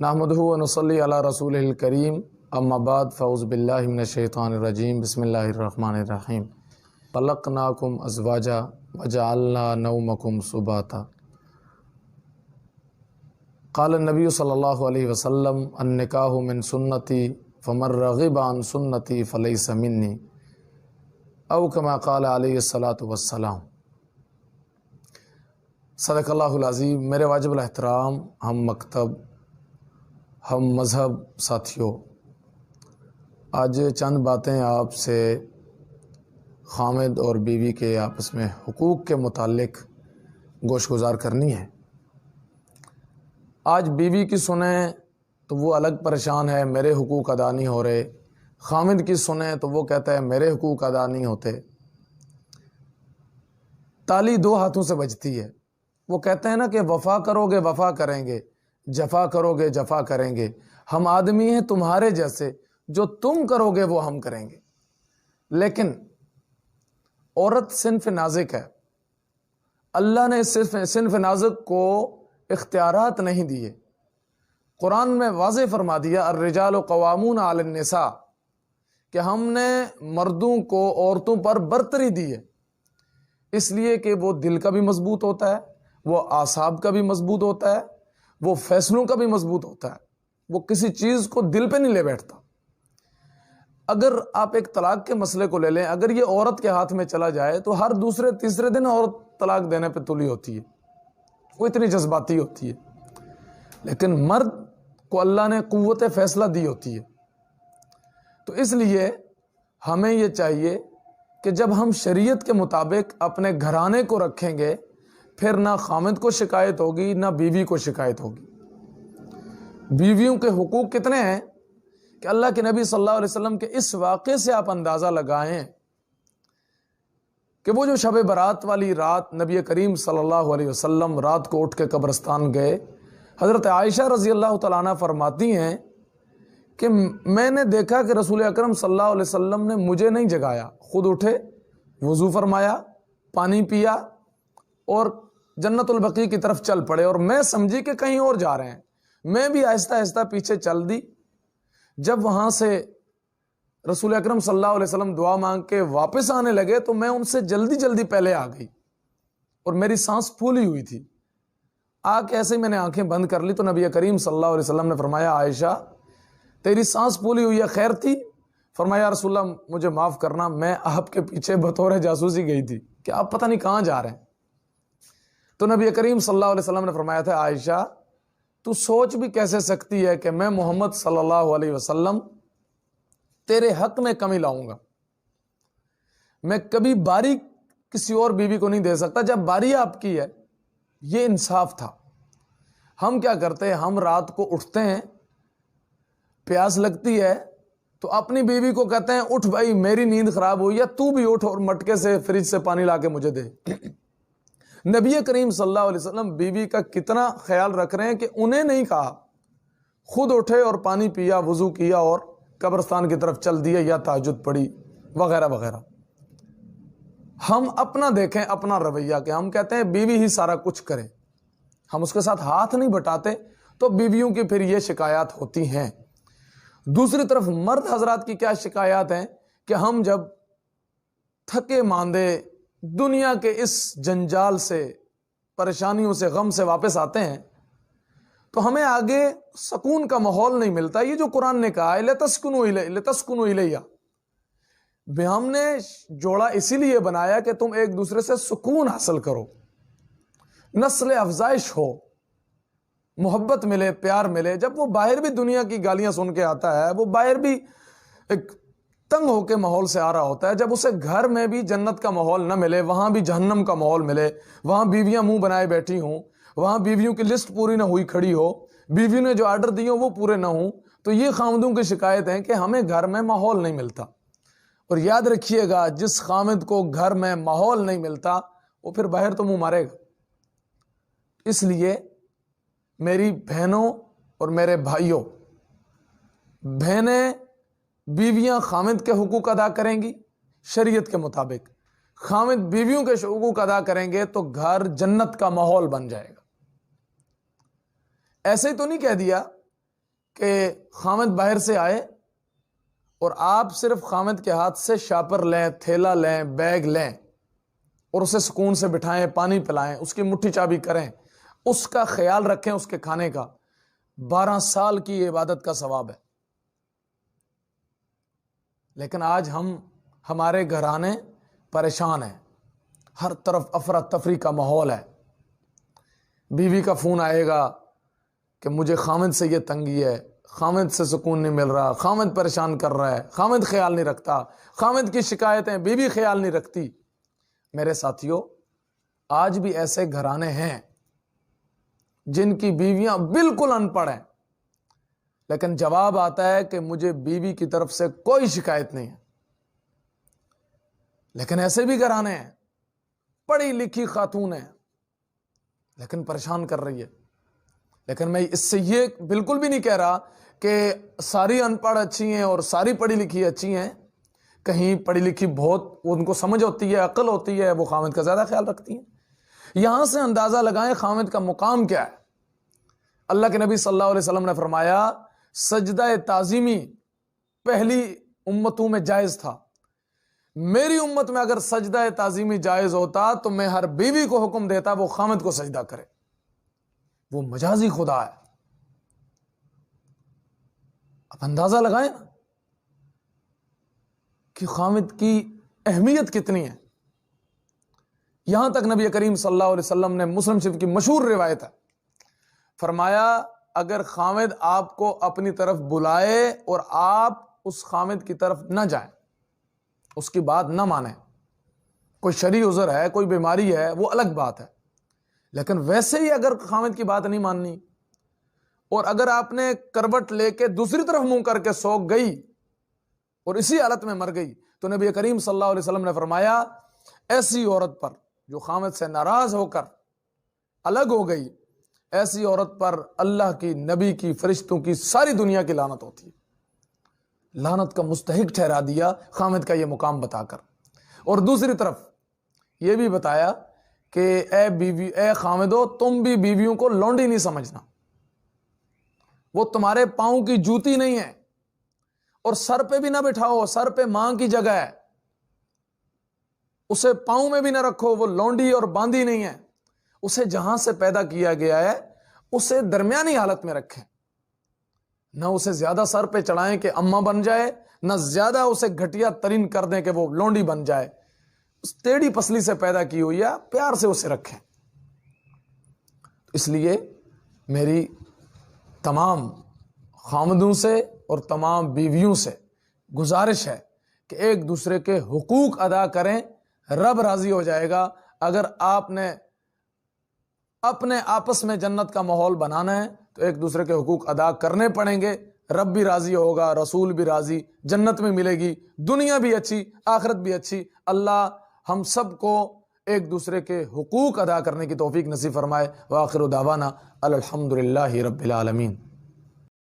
نحمدہ و نصلی علی رسولہ الکریم اما بعد فاعوذ باللہ من الشیطان الرجیم بسم اللہ الرحمن الرحیم خلقناکم ازواجا وجعلنا نومکم سباتا قال النبی صلی اللہ علیہ وسلم النکاح من سنتی فمن رغب عن سنتی فلیس منی او کما قال علیہ الصلاۃ والسلام۔ صدق اللہ العظیم۔ میرے واجب الاحترام ہم مکتب، ہم مذہب ساتھیوں، آج چند باتیں آپ سے خامد اور بیوی کے آپس میں حقوق کے متعلق گوش گزار کرنی ہے۔ آج بیوی کی سنیں تو وہ الگ پریشان ہے، میرے حقوق ادا نہیں ہو رہے، خامد کی سنیں تو وہ کہتا ہے میرے حقوق ادا نہیں ہوتے۔ تالی دو ہاتھوں سے بجتی ہے۔ وہ کہتے ہیں نا کہ وفا کرو گے وفا کریں گے، جفا کرو گے جفا کریں گے، ہم آدمی ہیں تمہارے جیسے، جو تم کرو گے وہ ہم کریں گے۔ لیکن عورت صنف نازک ہے، اللہ نے صنف نازک کو اختیارات نہیں دیے۔ قرآن میں واضح فرما دیا الرجال قوامون علی النساء، کہ ہم نے مردوں کو عورتوں پر برتری دی ہے، اس لیے کہ وہ دل کا بھی مضبوط ہوتا ہے، وہ اعصاب کا بھی مضبوط ہوتا ہے، وہ فیصلوں کا بھی مضبوط ہوتا ہے، وہ کسی چیز کو دل پہ نہیں لے بیٹھتا۔ اگر آپ ایک طلاق کے مسئلے کو لے لیں، اگر یہ عورت کے ہاتھ میں چلا جائے تو ہر دوسرے تیسرے دن عورت طلاق دینے پہ تلی ہوتی ہے، وہ اتنی جذباتی ہوتی ہے۔ لیکن مرد کو اللہ نے قوت فیصلہ دی ہوتی ہے۔ تو اس لیے ہمیں یہ چاہیے کہ جب ہم شریعت کے مطابق اپنے گھرانے کو رکھیں گے، پھر نہ خامد کو شکایت ہوگی نہ بیوی کو شکایت ہوگی۔ بیویوں کے حقوق کتنے ہیں کہ اللہ کے نبی صلی اللہ علیہ وسلم کے اس واقعے سے آپ اندازہ لگائیں کہ وہ جو شب برات والی رات نبی کریم صلی اللہ علیہ وسلم رات کو اٹھ کے قبرستان گئے، حضرت عائشہ رضی اللہ تعالیٰ عنہ فرماتی ہیں کہ میں نے دیکھا کہ رسول اکرم صلی اللہ علیہ وسلم نے مجھے نہیں جگایا، خود اٹھے، وضو فرمایا، پانی پیا اور جنت البقیع کی طرف چل پڑے، اور میں سمجھی کہ کہیں اور جا رہے ہیں، میں بھی آہستہ آہستہ پیچھے چل دی۔ جب وہاں سے رسول اکرم صلی اللہ علیہ وسلم دعا مانگ کے واپس آنے لگے تو میں ان سے جلدی جلدی پہلے آ گئی، اور میری سانس پھولی ہوئی تھی۔ آ کے ایسے ہی میں نے آنکھیں بند کر لی تو نبی کریم صلی اللہ علیہ وسلم نے فرمایا عائشہ تیری سانس پھولی ہوئی ہے، خیر تھی؟ فرمایا رسول اللہ مجھے معاف کرنا، میں آپ کے پیچھے بطور جاسوسی گئی تھی کہ آپ پتہ نہیں کہاں جا رہے ہیں۔ تو نبی کریم صلی اللہ علیہ وسلم نے فرمایا تھا عائشہ تو سوچ بھی کیسے سکتی ہے کہ میں محمد صلی اللہ علیہ وسلم تیرے حق میں کمی لاؤں گا؟ میں کبھی باری کسی اور بیوی کو نہیں دے سکتا، جب باری آپ کی ہے۔ یہ انصاف تھا۔ ہم کیا کرتے ہیں، ہم رات کو اٹھتے ہیں، پیاس لگتی ہے تو اپنی بیوی کو کہتے ہیں اٹھ بھائی میری نیند خراب ہوئی ہے، تو بھی اٹھ اور مٹکے سے فریج سے پانی لا کے مجھے دے۔ نبی کریم صلی اللہ علیہ وسلم بیوی کا کتنا خیال رکھ رہے ہیں کہ انہیں نہیں کہا، خود اٹھے اور پانی پیا، وضو کیا اور قبرستان کی طرف چل دیے یا تہجد پڑھی وغیرہ وغیرہ۔ ہم اپنا دیکھیں، اپنا رویہ، کہ ہم کہتے ہیں بیوی ہی سارا کچھ کرے، ہم اس کے ساتھ ہاتھ نہیں بٹاتے، تو بیویوں کی پھر یہ شکایات ہوتی ہیں۔ دوسری طرف مرد حضرات کی کیا شکایات ہیں کہ ہم جب تھکے ماندے دنیا کے اس جنجال سے، پریشانیوں سے، غم سے واپس آتے ہیں تو ہمیں آگے سکون کا ماحول نہیں ملتا۔ یہ جو قرآن نے کہا ہے لِتَسْكُنُوا إِلَيَّ، ہم نے جوڑا اسی لیے بنایا کہ تم ایک دوسرے سے سکون حاصل کرو، نسل افزائش ہو، محبت ملے، پیار ملے۔ جب وہ باہر بھی دنیا کی گالیاں سن کے آتا ہے، وہ باہر بھی ایک تنگ ہو کے ماحول سے آ رہا ہوتا ہے، جب اسے گھر میں بھی جنت کا ماحول نہ ملے، وہاں بھی جہنم کا ماحول ملے، وہاں بیویاں منہ بنائے بیٹھی ہوں، وہاں بیویوں کی لسٹ پوری نہ ہوئی کھڑی ہو، بیویوں نے جو آرڈر دیے وہ پورے نہ ہوں، تو یہ خامدوں کی شکایت ہے کہ ہمیں گھر میں ماحول نہیں ملتا۔ اور یاد رکھیے گا جس خامد کو گھر میں ماحول نہیں ملتا وہ پھر باہر تو منہ مارے گا۔ اس لیے میری بہنوں اور میرے بھائیوں، بہنیں بیویاں خامد کے حقوق ادا کریں گی شریعت کے مطابق، خامد بیویوں کے حقوق ادا کریں گے تو گھر جنت کا ماحول بن جائے گا۔ ایسے ہی تو نہیں کہہ دیا کہ خامد باہر سے آئے اور آپ صرف خامد کے ہاتھ سے شاپر لیں، تھیلا لیں، بیگ لیں اور اسے سکون سے بٹھائیں، پانی پلائیں، اس کی مٹھی چابی کریں، اس کا خیال رکھیں، اس کے کھانے کا، 12 سال کی عبادت کا ثواب ہے۔ لیکن آج ہمارے گھرانے پریشان ہیں، ہر طرف افراتفری کا ماحول ہے۔ بیوی کا فون آئے گا کہ مجھے خامد سے یہ تنگی ہے، خامد سے سکون نہیں مل رہا، خامد پریشان کر رہا ہے، خامد خیال نہیں رکھتا، خامد کی شکایتیں بیوی خیال نہیں رکھتی۔ میرے ساتھیوں، آج بھی ایسے گھرانے ہیں جن کی بیویاں بالکل ان پڑھ ہیں، لیکن جواب آتا ہے کہ مجھے بیوی کی طرف سے کوئی شکایت نہیں ہے۔ لیکن ایسے بھی گھرانے ہیں، پڑھی لکھی خاتون ہیں لیکن پریشان کر رہی ہے۔ لیکن میں اس سے یہ بالکل بھی نہیں کہہ رہا کہ ساری ان پڑھ اچھی ہیں اور ساری پڑھی لکھی اچھی ہیں۔ کہیں پڑھی لکھی بہت ان کو سمجھ ہوتی ہے، عقل ہوتی ہے، وہ خامد کا زیادہ خیال رکھتی ہیں۔ یہاں سے اندازہ لگائیں خامد کا مقام کیا ہے۔ اللہ کے نبی صلی اللہ علیہ وسلم نے فرمایا سجدہ تعظیمی پہلی امتوں میں جائز تھا، میری امت میں اگر سجدہ تعظیمی جائز ہوتا تو میں ہر بیوی کو حکم دیتا وہ خامد کو سجدہ کرے۔ وہ مجازی خدا ہے۔ اب اندازہ لگائیں نا کہ خامد کی اہمیت کتنی ہے۔ یہاں تک نبی کریم صلی اللہ علیہ وسلم نے مسلم شریف کی مشہور روایت ہے، فرمایا اگر خامد آپ کو اپنی طرف بلائے اور آپ اس خامد کی طرف نہ جائیں، اس کی بات نہ مانیں، کوئی شرعی عذر ہے، کوئی بیماری ہے، وہ الگ بات ہے، لیکن ویسے ہی اگر خامد کی بات نہیں ماننی اور اگر آپ نے کروٹ لے کے دوسری طرف منہ کر کے سو گئی اور اسی حالت میں مر گئی تو نبی کریم صلی اللہ علیہ وسلم نے فرمایا ایسی عورت پر جو خامد سے ناراض ہو کر الگ ہو گئی، ایسی عورت پر اللہ کی، نبی کی، فرشتوں کی، ساری دنیا کی لعنت ہوتی ہے۔ لعنت کا مستحق ٹھہرا دیا خامد کا یہ مقام بتا کر۔ اور دوسری طرف یہ بھی بتایا کہ اے خامدو، تم بھی بیویوں کو لونڈی نہیں سمجھنا، وہ تمہارے پاؤں کی جوتی نہیں ہے، اور سر پہ بھی نہ بٹھاؤ، سر پہ ماں کی جگہ ہے، اسے پاؤں میں بھی نہ رکھو، وہ لونڈی اور باندھی نہیں ہے، اسے جہاں سے پیدا کیا گیا ہے اسے درمیانی حالت میں رکھیں، نہ اسے زیادہ سر پہ چڑھائیں کہ اماں بن جائے، نہ زیادہ اسے گھٹیا ترین کر دیں کہ وہ لونڈی بن جائے۔ اس ٹیڑھی پسلی سے پیدا کی ہوئی ہے، پیار سے اسے رکھیں۔ اس لیے میری تمام خامدوں سے اور تمام بیویوں سے گزارش ہے کہ ایک دوسرے کے حقوق ادا کریں، رب راضی ہو جائے گا۔ اگر آپ نے اپنے آپس میں جنت کا ماحول بنانا ہے تو ایک دوسرے کے حقوق ادا کرنے پڑیں گے، رب بھی راضی ہوگا، رسول بھی راضی، جنت میں ملے گی، دنیا بھی اچھی، آخرت بھی اچھی۔ اللہ ہم سب کو ایک دوسرے کے حقوق ادا کرنے کی توفیق نصیب فرمائے۔ وآخر دعوانا الحمدللہ رب العالمین۔